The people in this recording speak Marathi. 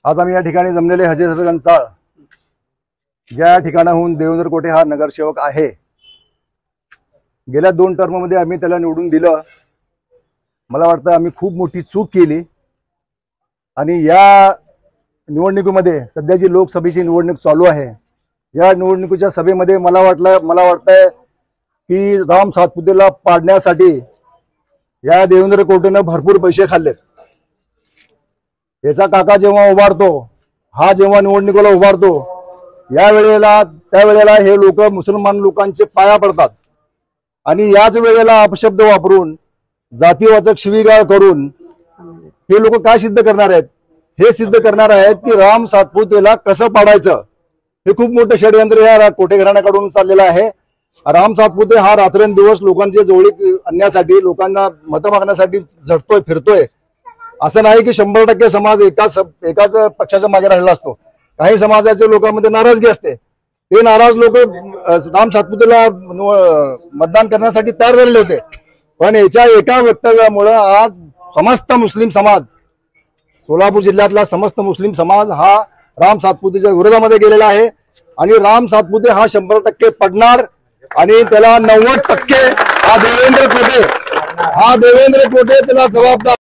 आज आम्ही या ठिकाणी जमलेले हजेसरगंज चाळ, ज्या ठिकाणाहून देवेंद्र कोटे हा नगरसेवक आहे, गेल्या 2 टर्म मध्ये आम्ही त्याला निवडून दिलं। मला वाटतं आम्ही खूप मोठी चूक केली आणि या निवडणुकीमध्ये सध्या जी लोकसभेची निवडणूक चालू आहे, या निवडणुकीच्या सभेमध्ये मला वाटतंय की राम सातपुतेला पाडण्यासाठी या देवेंद्र कोटेनं भरपूर पैसे खाल्लेत। याचा काका जेव्हा उभारतो, हा जेव्हा निवडणुकीला उभारतो, त्यावेळेला हे लोक मुसलमान लोकांचे पाया पडतात आणि याच वेळेला अपशब्द वापरून जातीवाचक शिवीगाळ करून हे लोक काय सिद्ध करणार आहेत? हे सिद्ध करणार आहेत की राम सातपुतेला कसं पाडायचं। हे खूप मोठं षडयंत्र या कोटे घराण्याकडून चाललेलं आहे। राम सातपुते हा रात्रंदिवस लोकांचे जवळीक आणण्यासाठी, लोकांना मतं मागण्यासाठी झटतोय फिरतोय। असं नाही की 100% समाज एकाच पक्षाच्या मागे राहिला असतो। काही समाजाच्या लोकांमध्ये नाराजगी असते, ते नाराज लोक राम सातपुतेला मतदान करण्यासाठी तयार झालेले होते। पण याच्या एका वक्तव्यामुळे आज समस्त मुस्लिम समाज, सोलापूर जिल्ह्यातला समस्त मुस्लिम समाज हा राम सातपुतेच्या विरोधामध्ये गेलेला आहे आणि राम सातपुते हा 100% पडणार आणि त्याला 90% हा देवेंद्र कोटे त्याला जबाबदार।